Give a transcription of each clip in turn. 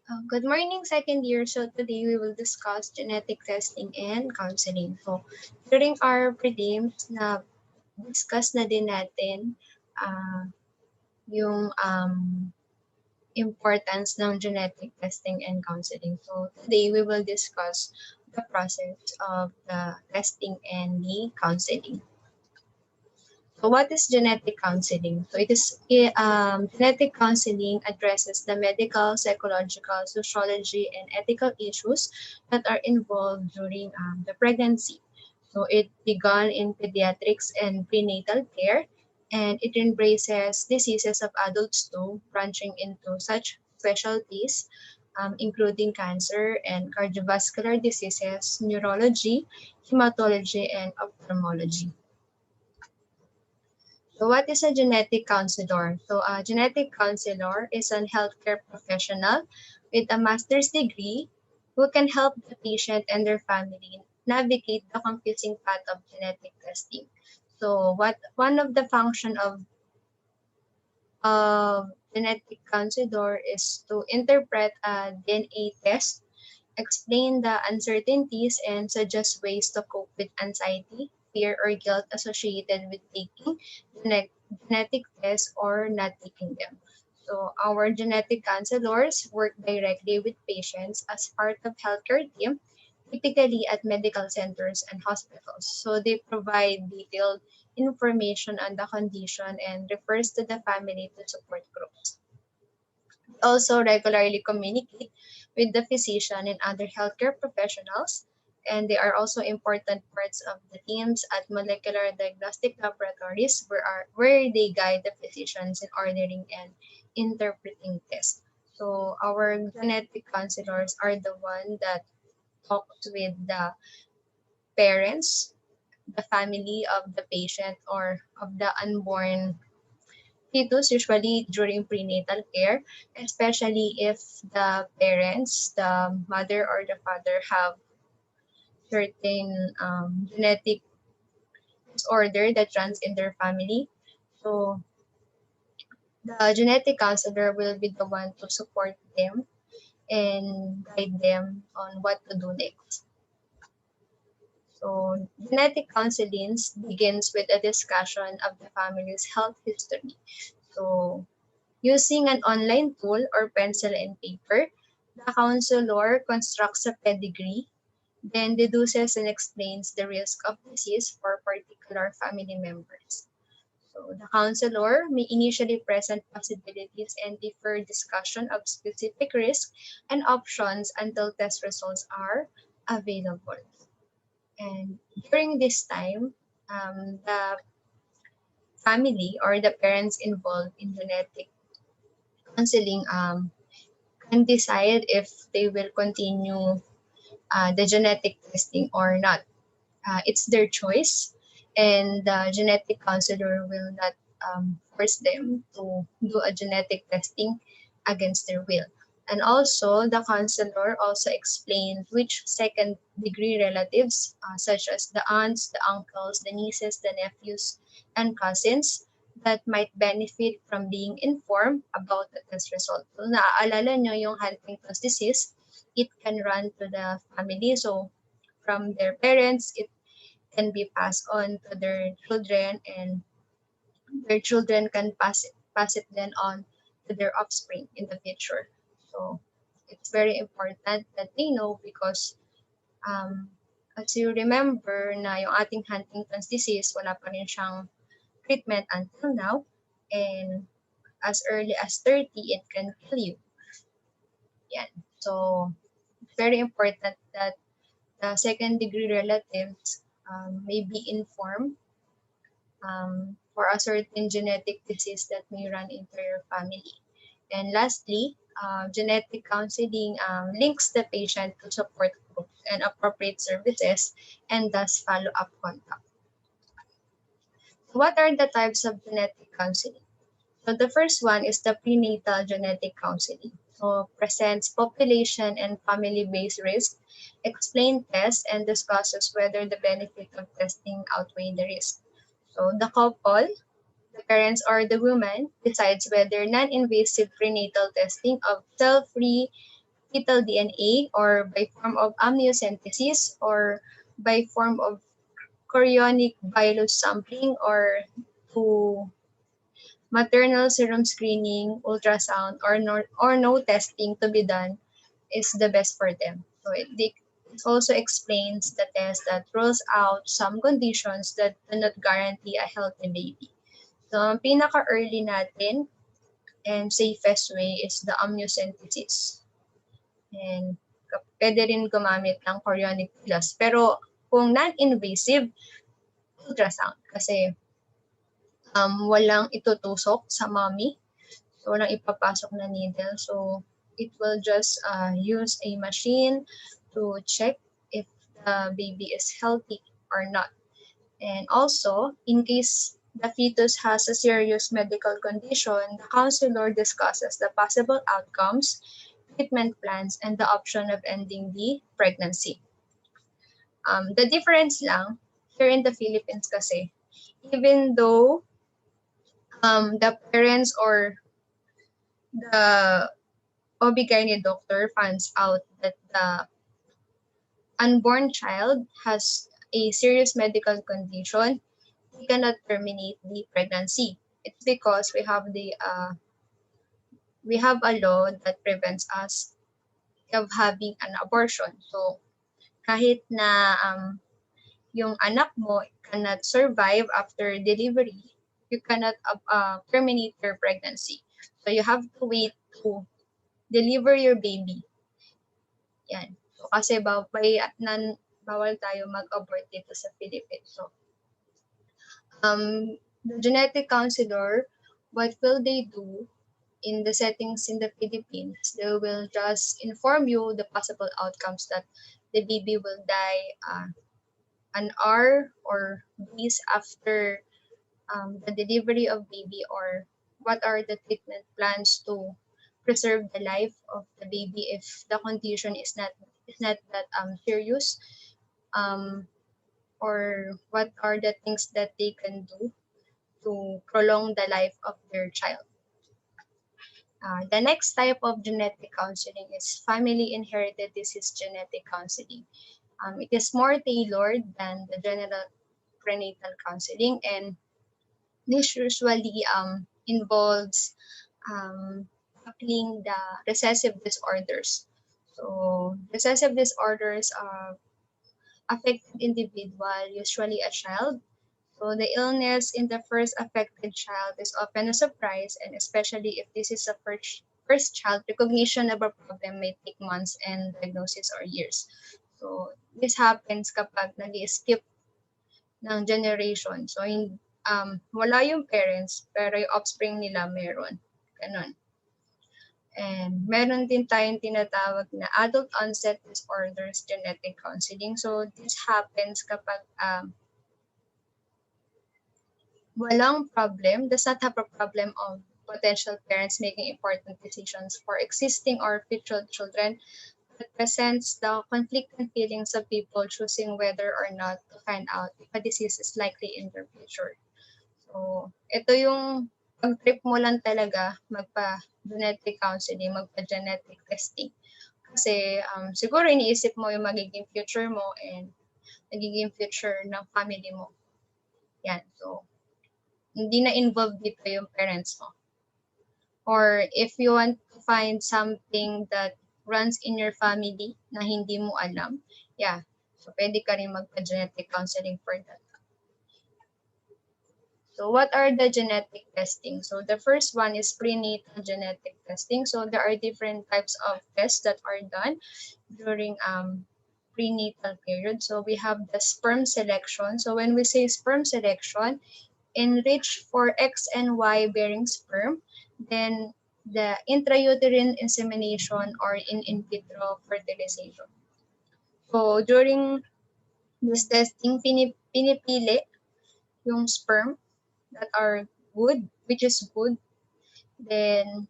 Good morning, second year. So today we will discuss genetic testing and counseling. So during our prelims na discuss na din natin yung importance ng genetic testing and counseling. So today we will discuss the process of the testing and the counseling. So what is genetic counseling? So genetic counseling addresses the medical, psychological, sociology, and ethical issues that are involved during the pregnancy. So it began in pediatrics and prenatal care, and it embraces diseases of adults too, branching into such specialties, including cancer and cardiovascular diseases, neurology, hematology, and ophthalmology. So what is a genetic counselor? So a genetic counselor is a healthcare professional with a master's degree who can help the patient and their family navigate the confusing path of genetic testing. So what one of the function of genetic counselor is to interpret a DNA test, explain the uncertainties, and suggest ways to cope with anxiety, fear, or guilt associated with taking genetic tests or not taking them. So, our genetic counselors work directly with patients as part of healthcare team, typically at medical centers and hospitals. So, they provide detailed information on the condition and refers to the family to support groups. Also regularly communicate with the physician and other healthcare professionals, and they are also important parts of the teams at molecular diagnostic laboratories where they guide the physicians in ordering and interpreting tests. So our genetic counselors are the one that talks with the parents, the family of the patient or of the unborn fetus, usually during prenatal care, especially if the parents, the mother or the father, have certain genetic disorder that runs in their family. So the genetic counselor will be the one to support them and guide them on what to do next. So genetic counseling begins with a discussion of the family's health history. So using an online tool or pencil and paper, the counselor constructs a pedigree, then deduces and explains the risk of disease for particular family members. So the counselor may initially present possibilities and defer discussion of specific risk and options until test results are available. And during this time, the family or the parents involved in genetic counseling can decide if they will continue the genetic testing or not. It's their choice, and the genetic counselor will not force them to do a genetic testing against their will. And also, the counselor also explains which second degree relatives, such as the aunts, the uncles, the nieces, the nephews, and cousins, that might benefit from being informed about the test result. So, naaalala nyo yung Huntington's disease, it can run to the family. So, from their parents, it can be passed on to their children, and their children can pass it then on to their offspring in the future. So it's very important that they know because um, as you remember na yung ating Huntington's disease, wala pa rin siyang treatment until now, and as early as 30, it can kill you. Yan. So it's very important that the second degree relatives may be informed for a certain genetic disease that may run into your family. And lastly, genetic counseling links the patient to support groups and appropriate services and thus follow-up contact. So what are the types of genetic counseling? So the first one is the prenatal genetic counseling. So presents population and family-based risk, explain tests, and discusses whether the benefit of testing outweigh the risk. So the couple, the parents or the woman decides whether non-invasive prenatal testing of cell-free fetal DNA or by form of amniocentesis or by form of chorionic villus sampling or to maternal serum screening, ultrasound, or no testing to be done is the best for them. So it also explains the test that rules out some conditions that do not guarantee a healthy baby. So, ang pinaka-early natin and safest way is the amniocentesis. And pwede rin gumamit ng chorionic villus. Pero kung non-invasive, ultrasound. Kasi walang itutusok sa mommy. So, walang ipapasok na needle. So, it will just use a machine to check if the baby is healthy or not. And also, in case the fetus has a serious medical condition, the counselor discusses the possible outcomes, treatment plans, and the option of ending the pregnancy. The difference lang, here in the Philippines kasi, even though the parents or the OB/GYN doctor finds out that the unborn child has a serious medical condition, we cannot terminate the pregnancy. It's because we have a law that prevents us of having an abortion. So kahit na yung anak mo cannot survive after delivery, you cannot terminate your pregnancy. So you have to wait to deliver your baby. Yan. So kasi bawal tayo mag-abort dito sa Philippines. So the genetic counselor, what will they do in the settings in the Philippines? They will just inform you the possible outcomes that the baby will die an hour or days after the delivery of baby, or what are the treatment plans to preserve the life of the baby if the condition is not that serious, or what are the things that they can do to prolong the life of their child. The next type of genetic counseling is family inherited disease genetic counseling. It is more tailored than the general prenatal counseling, and this usually involves tackling the recessive disorders. So recessive disorders affect individual, usually a child. So the illness in the first affected child is often a surprise, and especially if this is a first child, recognition of a problem may take months and diagnosis or years. So this happens kapag nag-skip ng generation. So wala yung parents, pero yung offspring nila meron. Ganon. And meron din tayong tinatawag na adult onset disorders genetic counseling. So this happens kapag walang problem, does not have a problem of potential parents making important decisions for existing or future children, but presents the conflicting feelings of people choosing whether or not to find out if a disease is likely in their future. So, ito yung pag-trip mo lang talaga magpa-genetic counseling, magpa-genetic testing. Kasi siguro iniisip mo yung magiging future mo and nagiging future ng family mo. Yan. So, hindi na involved dito yung parents mo. Or if you want to find something that runs in your family na hindi mo alam, yeah. So, pwede ka rin magpa-genetic counseling for that. So what are the genetic testing? So the first one is prenatal genetic testing. So there are different types of tests that are done during prenatal period. So we have the sperm selection. So when we say sperm selection, enrich for X and Y bearing sperm, then the intrauterine insemination or in vitro fertilization. So during this testing, pinipili yung sperm that are good, which is good, then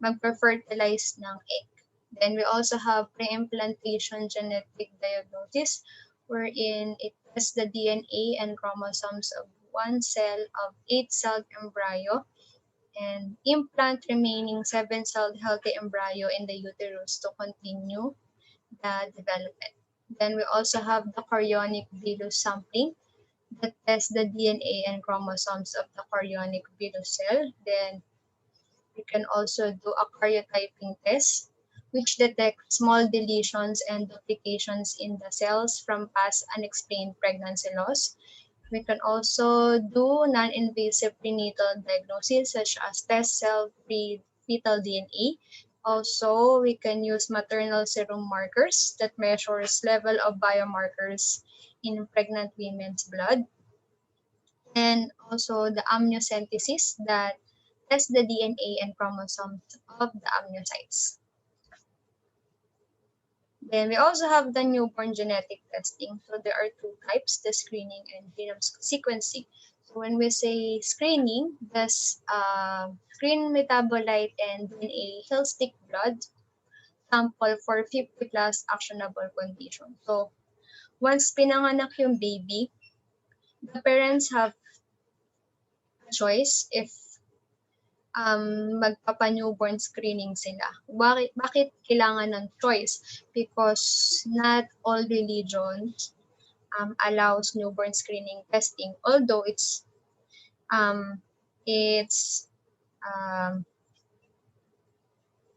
magpa-fertilize ng egg. Then we also have pre-implantation genetic diagnosis, wherein it tests the DNA and chromosomes of one cell of 8-celled embryo, and implant remaining 7-celled healthy embryo in the uterus to continue the development. Then we also have the chorionic villus sampling that tests the DNA and chromosomes of the chorionic villus cell. Then we can also do a karyotyping test, which detects small deletions and duplications in the cells from past unexplained pregnancy loss. We can also do non-invasive prenatal diagnosis such as test cell-free fetal DNA. Also, we can use maternal serum markers that measures level of biomarkers in pregnant women's blood. And also the amniocentesis that tests the DNA and chromosomes of the amniocytes. Then we also have the newborn genetic testing. So there are two types, the screening and genome sequencing. So when we say screening, that's screen metabolite and DNA health stick blood sample for 50 plus actionable conditions. So once pinanganak yung baby, the parents have a choice if magpapa-newborn screening sila. Bakit kailangan ng choice? Because not all religions allows newborn screening testing, although it's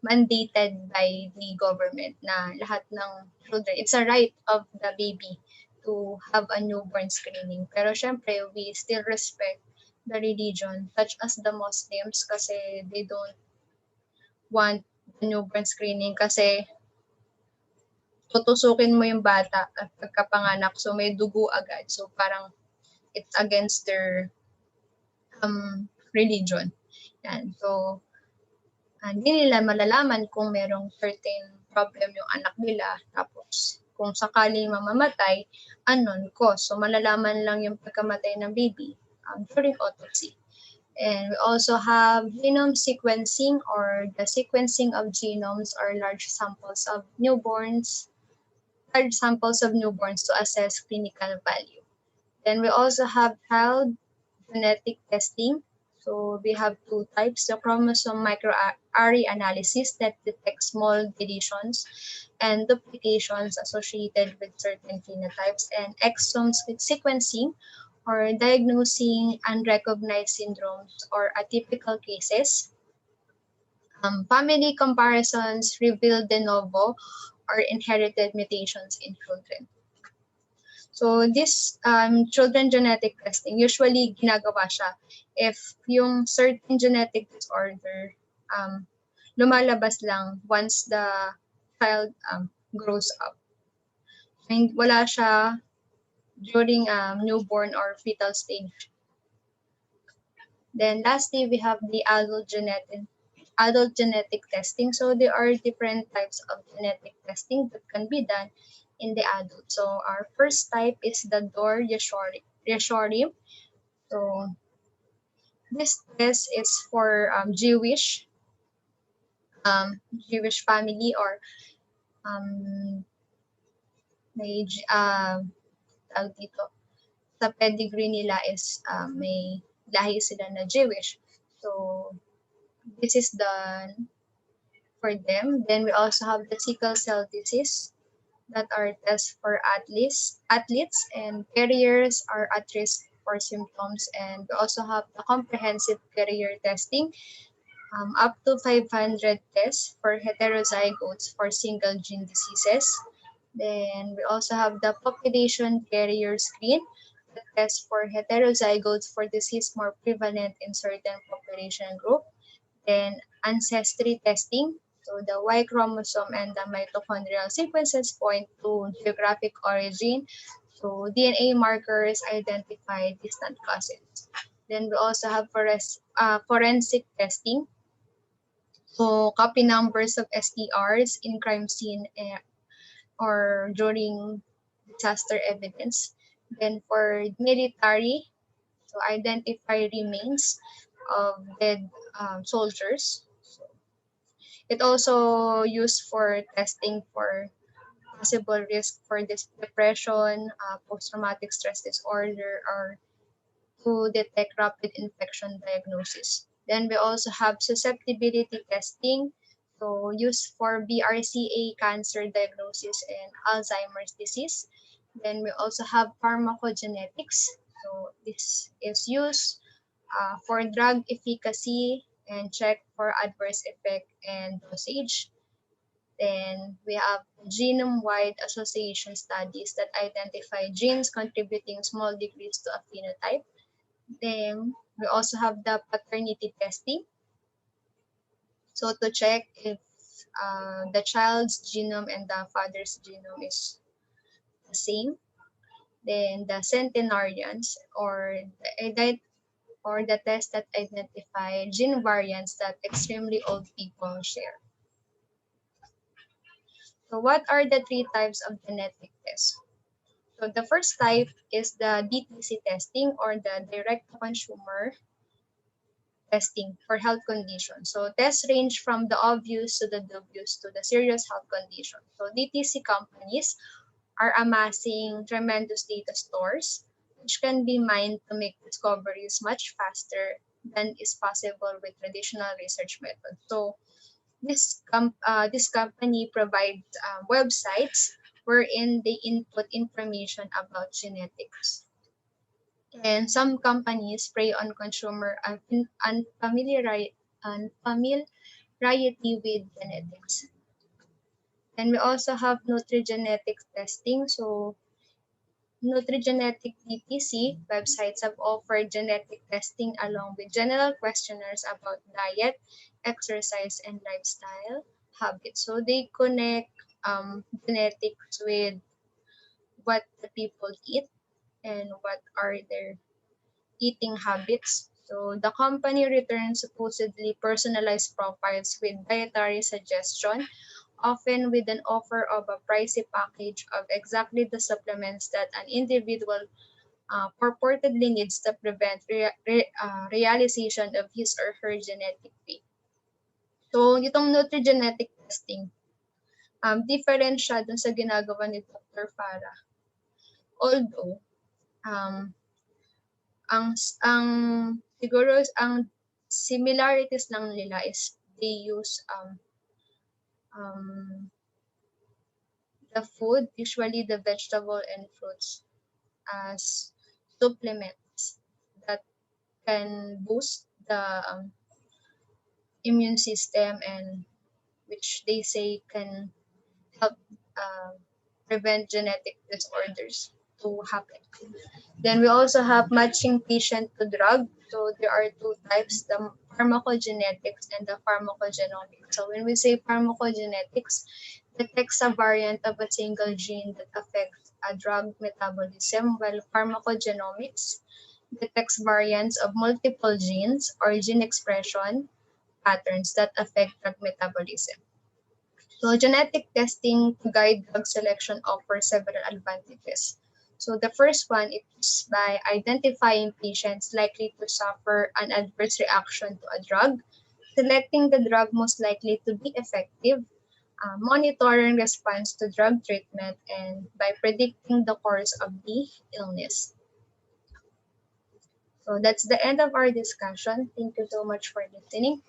mandated by the government na lahat ng children, it's a right of the baby to have a newborn screening. Pero syempre, we still respect the religion, such as the Muslims, kasi they don't want the newborn screening kasi tutusukin mo yung bata at pagkapanganak, so may dugo agad. So parang it's against their religion. Yan. So, hindi nila malalaman kung merong certain problem yung anak nila. Tapos, kung sakaling mamamatay, unknown cause. So, malalaman lang yung pagkamatay ng baby during autopsy. And we also have genome sequencing, or the sequencing of genomes or large samples of newborns to assess clinical value. Then we also have child genetic testing. So we have two types, the chromosome microarray analysis that detects small deletions and duplications associated with certain phenotypes, and exome sequencing, or diagnosing unrecognized syndromes or atypical cases. Family comparisons reveal de novo or inherited mutations in children. So this children genetic testing, usually ginagawa siya if yung certain genetic disorder lumalabas lang once the child grows up. And wala siya during newborn or fetal stage. Then lastly, we have the adult genetic testing. So there are different types of genetic testing that can be done in the adult. So our first type is the Dor-Yeshorib. So this test is for Jewish family, or may tawag dito, sa pedigree nila is may lahi sila na Jewish. So this is done for them. Then we also have the sickle cell disease that are tests for athletes and carriers are at risk for symptoms. And we also have the comprehensive carrier testing, up to 500 tests for heterozygotes for single gene diseases. Then we also have the population carrier screen that tests for heterozygotes for disease more prevalent in certain population group. Then ancestry testing. So the Y chromosome and the mitochondrial sequences point to geographic origin. So DNA markers identify distant cousins. Then we also have forensic testing. So copy numbers of STRs in crime scene or during disaster evidence. Then for military, so identify remains of dead soldiers. So it also used for testing for possible risk for this depression, post-traumatic stress disorder, or to detect rapid infection diagnosis. Then we also have susceptibility testing, so used for BRCA cancer diagnosis and Alzheimer's disease. Then we also have pharmacogenetics. So this is used for drug efficacy and check for adverse effect and dosage. Then we have genome-wide association studies that identify genes contributing small degrees to a phenotype. Then we also have the paternity testing. So to check if the child's genome and the father's genome is the same. Then the centenarians or the test that identify gene variants that extremely old people share. So what are the three types of genetic tests? So the first type is the DTC testing or the direct-to-consumer testing for health conditions. So tests range from the obvious to the dubious to the serious health condition. So DTC companies are amassing tremendous data stores, which can be mined to make discoveries much faster than is possible with traditional research methods. So this company provides websites wherein they input information about genetics. And some companies prey on consumer unfamiliarity with genetics. And we also have nutrigenetics testing. So nutrigenetic DTC websites have offered genetic testing along with general questionnaires about diet, exercise, and lifestyle habits. So they connect genetics with what the people eat and what are their eating habits. So the company returns supposedly personalized profiles with dietary suggestion, often with an offer of a pricey package of exactly the supplements that an individual purportedly needs to prevent realization of his or her genetic fate. So, itong nutrigenetic testing, different siya dun sa ginagawa ni Dr. Farah. Although, um, ang siguro ang similarities lang nila is they use um, the food, usually the vegetable and fruits, as supplements that can boost the immune system and which they say can help uh, prevent genetic disorders to happen. Then we also have matching patient to drug. So there are two types, the pharmacogenetics and the pharmacogenomics. So when we say pharmacogenetics, detects a variant of a single gene that affects a drug metabolism, while pharmacogenomics detects variants of multiple genes or gene expression patterns that affect drug metabolism. So genetic testing to guide drug selection offers several advantages. So the first one is by identifying patients likely to suffer an adverse reaction to a drug, selecting the drug most likely to be effective, monitoring response to drug treatment, and by predicting the course of the illness. So that's the end of our discussion. Thank you so much for listening.